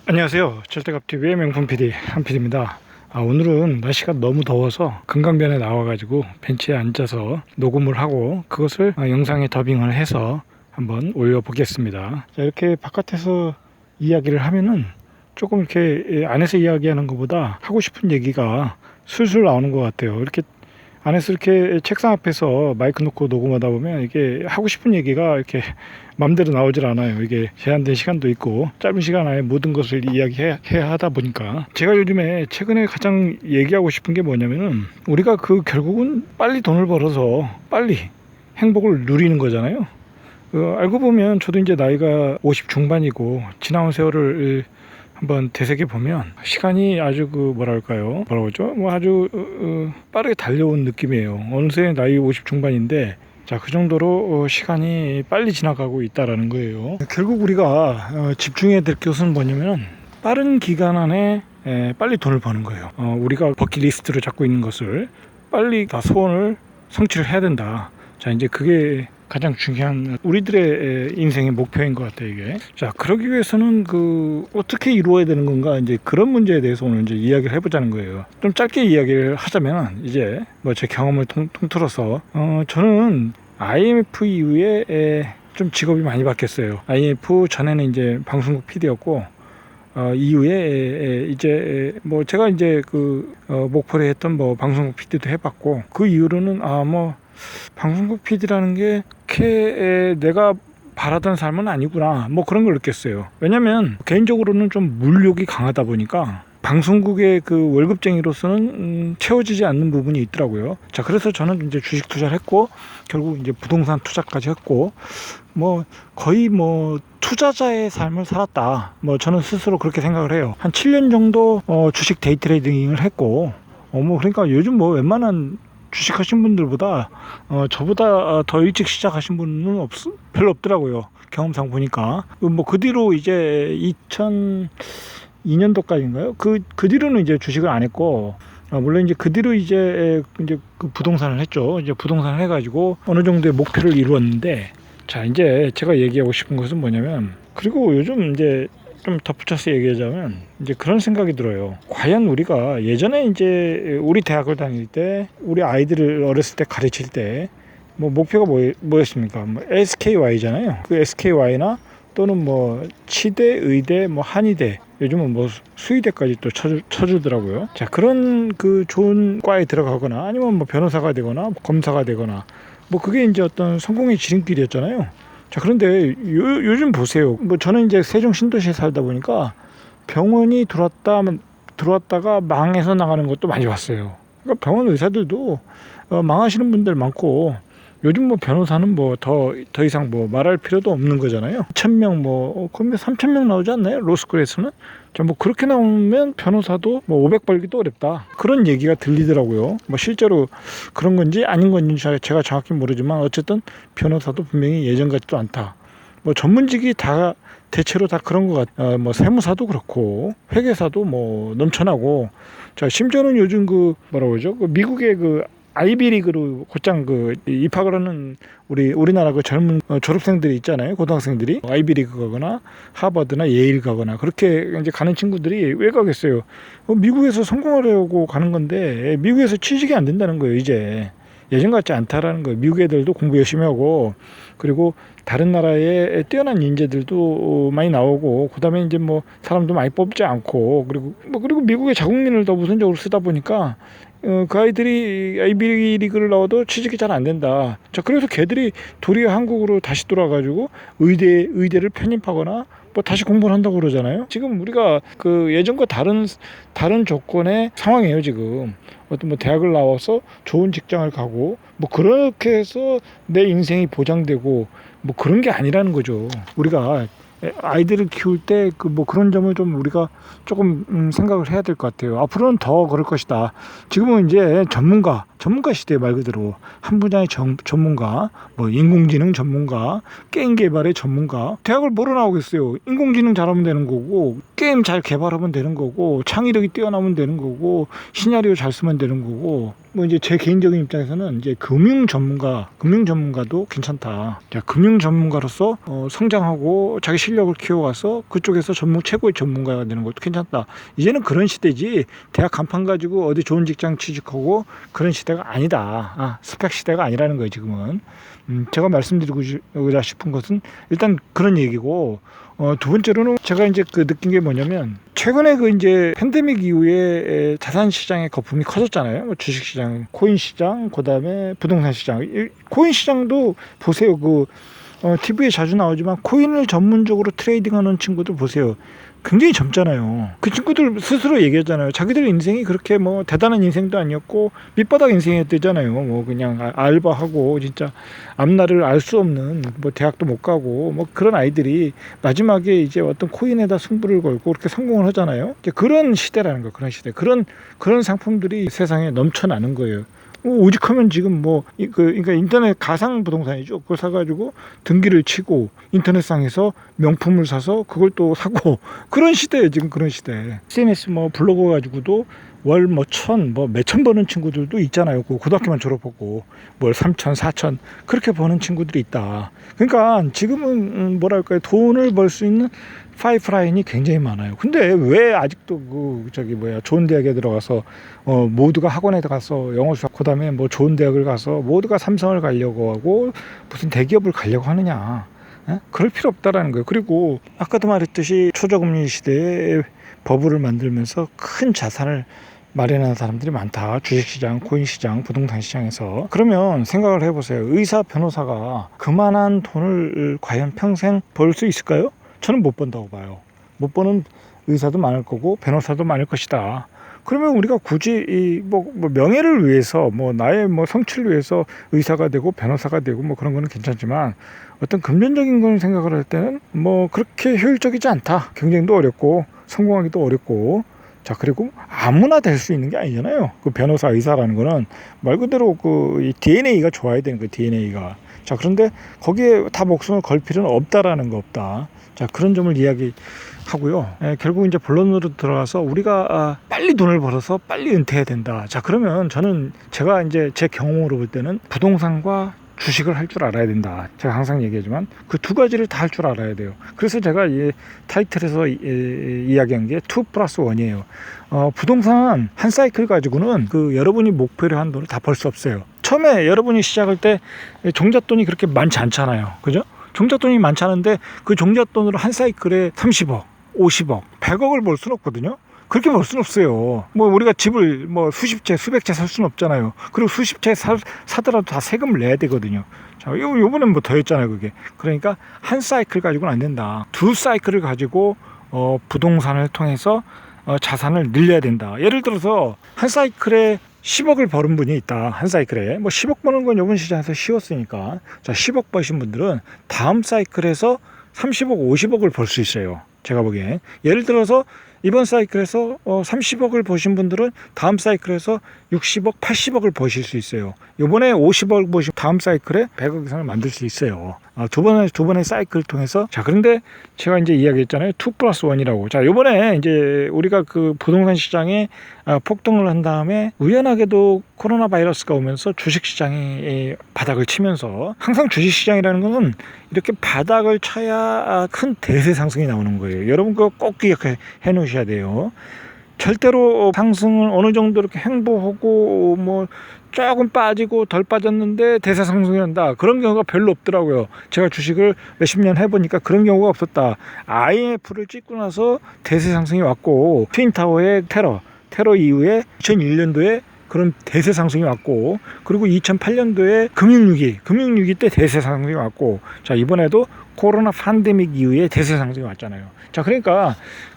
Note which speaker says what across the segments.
Speaker 1: 안녕하세요. 절대갑TV의 명품 PD 한PD입니다. 오늘은 날씨가 너무 더워서 금강변에 나와가지고 벤치에 앉아서 녹음을 하고 그것을 영상에 더빙을 해서 한번 올려보겠습니다. 자, 이렇게 바깥에서 이야기를 하면은 조금 이렇게 안에서 이야기하는 것보다 하고 싶은 얘기가 술술 나오는 것 같아요. 이렇게 안에서 이렇게 책상 앞에서 마이크 놓고 녹음하다 보면 이게 하고 싶은 얘기가 이렇게 맘대로 나오질 않아요. 이게 제한된 시간도 있고 짧은 시간 안에 모든 것을 이야기해야 하다 보니까 제가 요즘에 최근에 가장 얘기하고 싶은 게 뭐냐면은 우리가 결국은 빨리 돈을 벌어서 빨리 행복을 누리는 거잖아요. 알고 보면 저도 이제 나이가 50 중반이고 지나온 세월을 한번 되새겨 보면 시간이 아주 뭐라고 그러죠? 아주 빠르게 달려온 느낌이에요. 어느새 나이 50 중반인데 자, 그 정도로 시간이 빨리 지나가고 있다라는 거예요. 결국 우리가 집중해야 될 것은 뭐냐면 빠른 기간 안에 빨리 돈을 버는 거예요. 우리가 버킷리스트로 잡고 있는 것을 빨리 다 소원을 성취를 해야 된다. 자, 이제 그게 가장 중요한 우리들의 인생의 목표인 것 같아요, 이게. 자, 그러기 위해서는 어떻게 이루어야 되는 건가, 이제 그런 문제에 대해서 오늘 이제 이야기를 해보자는 거예요. 좀 짧게 이야기를 하자면, 이제 제 경험을 통틀어서, 저는 IMF 이후에 좀 직업이 많이 바뀌었어요. IMF 전에는 이제 방송국 PD였고, 이후에 이제 제가 이제 목포에 했던 방송국 PD도 해봤고, 그 이후로는 방송국 PD라는 게 그렇게 내가 바라던 삶은 아니구나, 그런 걸 느꼈어요. 왜냐면 개인적으로는 좀 물욕이 강하다 보니까 방송국의 월급쟁이로서는 채워지지 않는 부분이 있더라고요. 자, 그래서 저는 이제 주식 투자를 했고 결국 이제 부동산 투자까지 했고 거의 투자자의 삶을 살았다, 저는 스스로 그렇게 생각을 해요. 한 7년 정도 주식 데이 트레이딩을 했고 그러니까 요즘 웬만한 주식하신 분들보다 저보다 더 일찍 시작하신 분은 별로 없더라고요. 경험상 보니까. 그 뒤로 이제 2002년도까지인가요? 그 뒤로는 이제 주식을 안 했고, 물론 이제 그 뒤로 이제 부동산을 했죠. 이제 부동산을 해가지고 어느 정도의 목표를 이루었는데, 자, 이제 제가 얘기하고 싶은 것은 뭐냐면, 그리고 요즘 이제 좀 덧붙여서 얘기하자면 이제 그런 생각이 들어요. 과연 우리가 예전에 이제 우리 대학을 다닐 때 우리 아이들을 어렸을 때 가르칠 때 목표가 뭐였습니까? SKY잖아요. 그 SKY나 또는 치대, 의대, 한의대, 요즘은 수의대까지 또 쳐주더라고요. 자, 그런 좋은 과에 들어가거나 아니면 변호사가 되거나 검사가 되거나 그게 이제 어떤 성공의 지름길이었잖아요. 자, 그런데 요즘 보세요. 저는 이제 세종 신도시에 살다 보니까 병원이 들어왔다가 망해서 나가는 것도 많이 봤어요. 그러니까 병원 의사들도 망하시는 분들 많고, 요즘 변호사는 더 이상 말할 필요도 없는 거잖아요. 2,000명 그러면 3,000명 나오지 않나요? 로스쿨에서는? 자, 그렇게 나오면 변호사도 500 벌기도 어렵다, 그런 얘기가 들리더라고요. 실제로 그런 건지 아닌 건지 제가 정확히 모르지만 어쨌든 변호사도 분명히 예전 같지도 않다. 전문직이 다 대체로 다 그런 것 같아. 세무사도 그렇고 회계사도 넘쳐나고, 자, 심지어는 요즘 뭐라고 그러죠? 미국의 아이비리그로 곧장 입학을 하는 우리나라 젊은 졸업생들이 있잖아요. 고등학생들이 아이비리그 가거나 하버드나 예일 가거나 그렇게 이제 가는 친구들이 왜 가겠어요? 미국에서 성공하려고 가는 건데 미국에서 취직이 안 된다는 거예요. 이제 예전 같지 않다라는 거예요. 미국 애들도 공부 열심히 하고, 그리고 다른 나라의 뛰어난 인재들도 많이 나오고, 그다음에 이제 사람도 많이 뽑지 않고, 그리고 미국의 자국민을 더 우선적으로 쓰다 보니까 그 아이들이 아이비리그를 나와도 취직이 잘 안 된다. 자, 그래서 걔들이 도리어 한국으로 다시 돌아가지고 의대를 편입하거나 다시 공부를 한다고 그러잖아요. 지금 우리가 예전과 다른 조건의 상황이에요. 지금 어떤 대학을 나와서 좋은 직장을 가고 그렇게 해서 내 인생이 보장되고 그런 게 아니라는 거죠. 우리가 아이들을 키울 때 그런 점을 좀 우리가 조금 생각을 해야 될 것 같아요. 앞으로는 더 그럴 것이다. 지금은 이제 전문가, 전문가 시대 말 그대로 한 분야의 전문가, 뭐 인공지능 전문가, 게임 개발의 전문가. 대학을 뭐로 나오겠어요? 인공지능 잘하면 되는 거고, 게임 잘 개발하면 되는 거고, 창의력이 뛰어나면 되는 거고, 시나리오 잘 쓰면 되는 거고. 뭐 이제 제 개인적인 입장에서는 이제 금융 전문가도 괜찮다. 자, 금융 전문가로서 성장하고 자기 실력을 키워가서 그쪽에서 최고의 전문가가 되는 것도 괜찮다. 이제는 그런 시대지, 대학 간판 가지고 어디 좋은 직장 취직하고 그런 시대가 아니다. 스펙 시대가 아니라는 거예요, 지금은. 제가 말씀드리고자 싶은 것은 일단 그런 얘기고, 두 번째로는 제가 이제 그 느낀 게 뭐냐면, 최근에 그 이제 팬데믹 이후에 자산 시장의 거품이 커졌잖아요. 뭐 주식 시장, 코인 시장, 그다음에 부동산 시장. 코인 시장도 보세요. TV에 자주 나오지만 코인을 전문적으로 트레이딩하는 친구들 보세요. 굉장히 젊잖아요. 그 친구들 스스로 얘기하잖아요. 자기들 인생이 그렇게 뭐 대단한 인생도 아니었고 밑바닥 인생이었대잖아요. 뭐 그냥 알바하고 진짜 앞날을 알 수 없는, 뭐 대학도 못 가고 뭐 그런 아이들이 마지막에 이제 어떤 코인에다 승부를 걸고 그렇게 성공을 하잖아요. 그런 시대라는 거, 그런 시대. 그런 상품들이 세상에 넘쳐나는 거예요. 오직하면 지금 그러니까 인터넷 가상 부동산이죠. 그걸 사가지고 등기를 치고 인터넷상에서 명품을 사서 그걸 또 사고 그런 시대예요. 지금 그런 시대. SNS 블로그 가지고도 월 몇천 버는 친구들도 있잖아요. 고등학교만 졸업하고 월 3천, 4천 그렇게 버는 친구들이 있다. 그러니까 지금은 뭐랄까요, 돈을 벌 수 있는 파이프라인이 굉장히 많아요. 근데 왜 아직도 좋은 대학에 들어가서 모두가 학원에 가서 영어 수학, 그다음에 뭐 좋은 대학을 가서 모두가 삼성을 가려고 하고 무슨 대기업을 가려고 하느냐? 그럴 필요 없다라는 거예요. 그리고 아까도 말했듯이 초저금리 시대에 버블을 만들면서 큰 자산을 마련하는 사람들이 많다. 주식시장, 코인시장, 부동산 시장에서. 그러면 생각을 해보세요. 의사, 변호사가 그만한 돈을 과연 평생 벌 수 있을까요? 저는 못 번다고 봐요. 못 버는 의사도 많을 거고 변호사도 많을 것이다. 그러면 우리가 굳이 명예를 위해서, 나의 성취를 위해서 의사가 되고 변호사가 되고 그런 거는 괜찮지만, 어떤 금전적인 걸 생각을 할 때는 그렇게 효율적이지 않다. 경쟁도 어렵고 성공하기도 어렵고. 자, 그리고 아무나 될 수 있는 게 아니잖아요. 그 변호사, 의사라는 거는 말 그대로 이 DNA가 좋아야 되는 거예요. DNA가. 자, 그런데 거기에 다 목숨을 걸 필요는 없다라는 거 없다. 자, 그런 점을 이야기하고요. 결국 이제 본론으로 들어가서 우리가 빨리 돈을 벌어서 빨리 은퇴해야 된다. 자, 그러면 제가 이제 제 경험으로 볼 때는 부동산과 주식을 할 줄 알아야 된다. 제가 항상 얘기하지만 그 두 가지를 다 할 줄 알아야 돼요. 그래서 제가 이 타이틀에서 이야기한 게 2+1이에요. 부동산 한 사이클 가지고는 여러분이 목표로 한 돈을 다 벌 수 없어요. 처음에 여러분이 시작할 때 종잣돈이 그렇게 많지 않잖아요. 그죠? 종잣돈이 많지 않은데 그 종잣돈으로 한 사이클에 30억, 50억, 100억을 벌 수는 없거든요. 그렇게 벌 수는 없어요. 우리가 집을 수십 채, 수백 채 살 수는 없잖아요. 그리고 수십 채 사더라도 다 세금을 내야 되거든요. 자, 요번엔 더 했잖아요, 그게. 그러니까 한 사이클 가지고는 안 된다. 두 사이클을 가지고 부동산을 통해서 자산을 늘려야 된다. 예를 들어서 한 사이클에 10억을 버는 분이 있다. 한 사이클에 10억 버는 건 이번 시장에서 쉬웠으니까, 자, 10억 버신 분들은 다음 사이클에서 30억, 50억을 벌 수 있어요. 제가 보기엔. 예를 들어서 이번 사이클에서 30억을 버신 분들은 다음 사이클에서 60억, 80억을 버실 수 있어요. 이번에 50억 버신 다음 사이클에 100억 이상을 만들 수 있어요. 두 번의 사이클을 통해서. 자, 그런데 제가 이제 이야기했잖아요. 2+1이라고. 자, 이번에 이제 우리가 그 부동산 시장에 폭등을 한 다음에 우연하게도 코로나 바이러스가 오면서 주식 시장이 바닥을 치면서, 항상 주식 시장이라는 거는 이렇게 바닥을 쳐야 큰 대세 상승이 나오는 거예요. 여러분 그거 꼭 기억해 놓으셔야 돼요. 절대로 상승을 어느 정도 이렇게 행보하고 조금 빠지고 덜 빠졌는데 대세 상승이 한다, 그런 경우가 별로 없더라고요. 제가 주식을 몇십 년 해보니까 그런 경우가 없었다. IMF를 찍고 나서 대세 상승이 왔고, 트윈타워의 테러 이후에 2001년도에 그런 대세 상승이 왔고, 그리고 2008년도에 금융위기 때 대세 상승이 왔고, 자, 이번에도 코로나 팬데믹 이후에 대세 상승이 왔잖아요. 자, 그러니까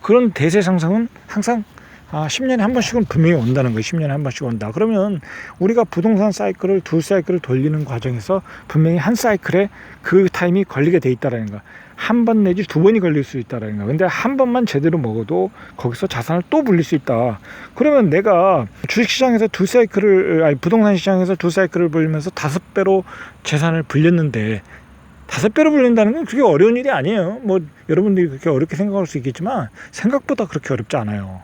Speaker 1: 그런 대세 상승은 항상 10년에 한 번씩은 분명히 온다는 거예요. 10년에 한 번씩 온다. 그러면 우리가 부동산 사이클을 두 사이클을 돌리는 과정에서 분명히 한 사이클에 그 타임이 걸리게 돼 있다라는 거. 한 번 내지 두 번이 걸릴 수 있다라는 거야. 근데 한 번만 제대로 먹어도 거기서 자산을 또 불릴 수 있다. 그러면 내가 주식시장에서 부동산 시장에서 두 사이클을 불리면서 5배로 재산을 불렸는데, 5배로 불린다는 건 그게 어려운 일이 아니에요. 뭐 여러분들이 그렇게 어렵게 생각할 수 있겠지만 생각보다 그렇게 어렵지 않아요.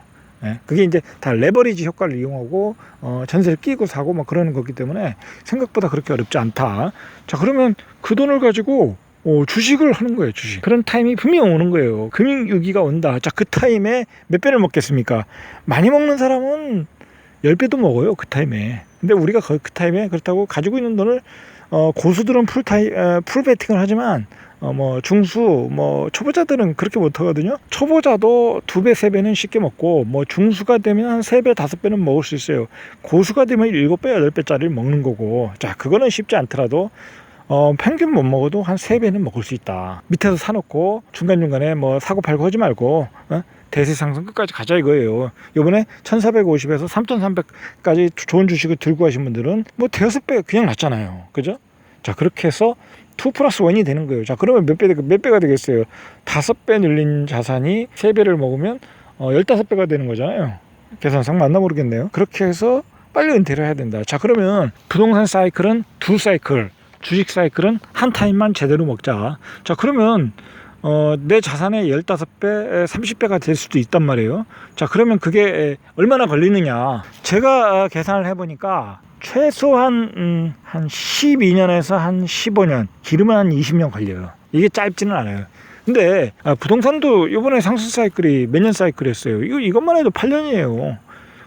Speaker 1: 그게 이제 다 레버리지 효과를 이용하고 전세를 끼고 사고 막 그러는 거기 때문에 생각보다 그렇게 어렵지 않다. 자, 그러면 그 돈을 가지고 주식을 하는 거예요. 주식. 그런 타임이 분명 오는 거예요. 금융위기가 온다. 자, 그 타임에 몇 배를 먹겠습니까? 많이 먹는 사람은 10배도 먹어요. 그 타임에. 근데 우리가 그 타임에 그렇다고 가지고 있는 돈을 고수들은 풀 베팅을 하지만 중수, 초보자들은 그렇게 못 하거든요. 초보자도 2배, 3배는 쉽게 먹고, 중수가 되면 한 3배, 5배는 먹을 수 있어요. 고수가 되면 7배, 8배짜리를 먹는 거고, 자, 그거는 쉽지 않더라도, 평균 못 먹어도 한 3배는 먹을 수 있다. 밑에서 사놓고, 중간중간에 사고 팔고 하지 말고, 대세 상승 끝까지 가자 이거예요. 요번에 1450에서 3300까지 좋은 주식을 들고 가신 분들은 5배 그냥 났잖아요. 그죠? 자, 그렇게 해서 2+1이 되는 거예요. 자, 그러면 몇 배가 되겠어요? 5배 늘린 자산이 3배를 먹으면 15배가 되는 거잖아요. 계산상 맞나 모르겠네요. 그렇게 해서 빨리 은퇴를 해야 된다. 자, 그러면 부동산 사이클은 2사이클, 주식 사이클은 한 타임만 제대로 먹자. 자, 그러면 내 자산의 15배, 30배가 될 수도 있단 말이에요. 자, 그러면 그게 얼마나 걸리느냐. 제가 계산을 해보니까 최소한 한 12년에서 한 15년, 길으면 한 20년 걸려요. 이게 짧지는 않아요. 근데 부동산도 이번에 상승 사이클이 몇 년 사이클이었어요. 이것만 해도 8년이에요.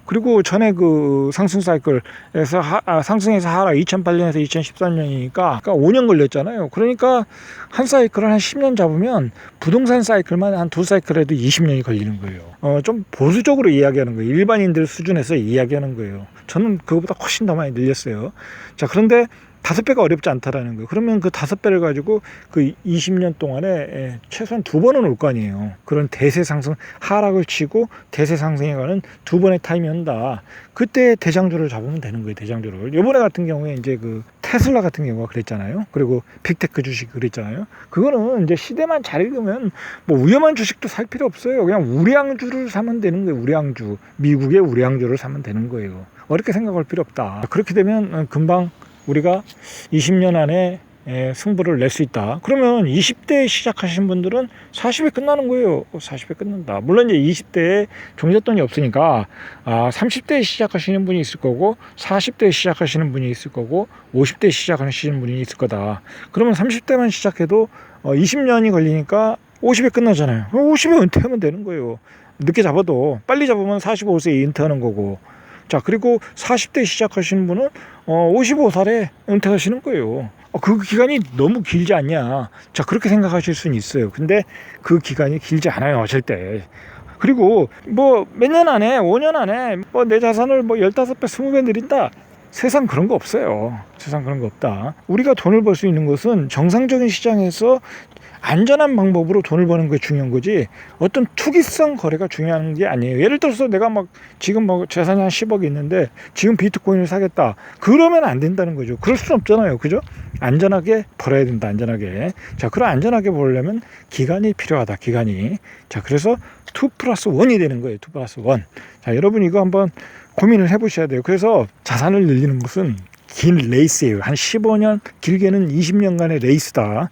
Speaker 1: 그리고 전에 그 상승 사이클에서 상승해서 하락 2008년에서 2013년이니까 그러니까 5년 걸렸잖아요. 그러니까 한 사이클을 한 10년 잡으면 부동산 사이클만 한 2사이클에도 20년이 걸리는 거예요. 좀 보수적으로 이야기하는 거예요. 일반인들 수준에서 이야기하는 거예요. 저는 그거보다 훨씬 더 많이 늘렸어요. 자, 그런데 5배가 어렵지 않다라는 거예요. 그러면 그 5배를 가지고 그 20년 동안에 최소한 2번은 올 거 아니에요. 그런 대세 상승, 하락을 치고 대세 상승에 가는 2번의 타임이 온다. 그때 대장주를 잡으면 되는 거예요. 대장주를. 요번에 같은 경우에 이제 그 테슬라 같은 경우가 그랬잖아요. 그리고 빅테크 주식 그랬잖아요. 그거는 이제 시대만 잘 읽으면 위험한 주식도 살 필요 없어요. 그냥 우량주를 사면 되는 거예요. 우량주. 미국의 우량주를 사면 되는 거예요. 어렵게 생각할 필요 없다. 그렇게 되면 금방 우리가 20년 안에 승부를 낼 수 있다. 그러면 20대에 시작하신 분들은 40에 끝나는 거예요. 40에 끝난다. 물론 이제 20대에 종잣돈이 없으니까 30대에 시작하시는 분이 있을 거고 40대에 시작하시는 분이 있을 거고 50대에 시작하시는 분이 있을 거다. 그러면 30대만 시작해도 20년이 걸리니까 50에 끝나잖아요. 50에 은퇴하면 되는 거예요. 늦게 잡아도 빨리 잡으면 45세에 은퇴하는 거고. 자, 그리고 40대 시작하시는 분은 55살에 은퇴하시는 거예요. 그 기간이 너무 길지 않냐. 자, 그렇게 생각하실 수는 있어요. 근데 그 기간이 길지 않아요, 절대. 그리고 몇 년 안에, 5년 안에 내 자산을 15배, 20배 늘린다. 세상 그런 거 없어요. 세상 그런 거 없다. 우리가 돈을 벌 수 있는 것은 정상적인 시장에서 안전한 방법으로 돈을 버는 게 중요한 거지 어떤 투기성 거래가 중요한 게 아니에요. 예를 들어서 내가 지금 재산이 한 10억이 있는데 지금 비트코인을 사겠다. 그러면 안 된다는 거죠. 그럴 수는 없잖아요. 그죠? 안전하게 벌어야 된다. 안전하게. 자, 그럼 안전하게 벌려면 기간이 필요하다. 기간이. 자, 그래서 2+1이 되는 거예요. 2+1. 자, 여러분 이거 한번 고민을 해보셔야 돼요. 그래서 자산을 늘리는 것은 긴 레이스예요. 한 15년, 길게는 20년간의 레이스다.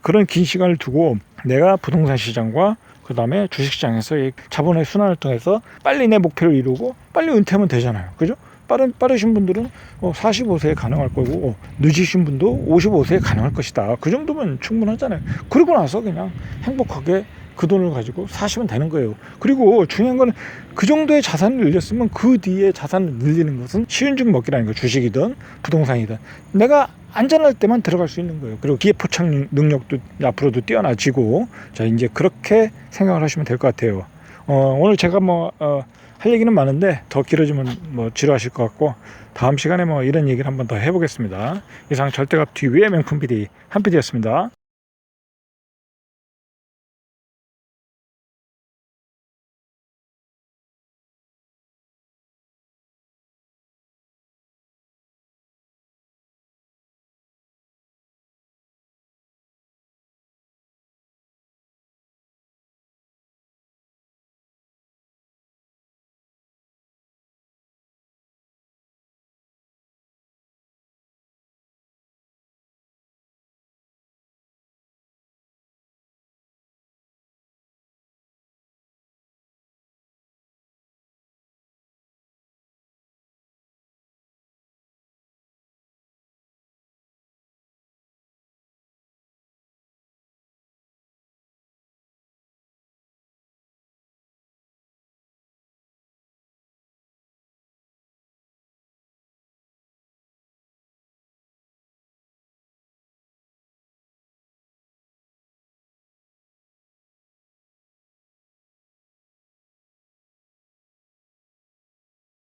Speaker 1: 그런 긴 시간을 두고 내가 부동산 시장과 그 다음에 주식시장에서 자본의 순환을 통해서 빨리 내 목표를 이루고 빨리 은퇴하면 되잖아요. 그죠? 빠르신 분들은 45세에 가능할 거고 늦으신 분도 55세에 가능할 것이다. 그 정도면 충분하잖아요. 그러고 나서 그냥 행복하게 그 돈을 가지고 사시면 되는 거예요. 그리고 중요한 거는 그 정도의 자산을 늘렸으면 그 뒤에 자산을 늘리는 것은 쉬운 죽 먹기라는 거예요. 주식이든 부동산이든. 내가 안전할 때만 들어갈 수 있는 거예요. 그리고 기회 포착 능력도 앞으로도 뛰어나지고, 자, 이제 그렇게 생각을 하시면 될 것 같아요. 오늘 제가 할 얘기는 많은데 더 길어지면 지루하실 것 같고, 다음 시간에 이런 얘기를 한번 더 해보겠습니다. 이상 절대값 TV의 명품 PD 한 PD였습니다.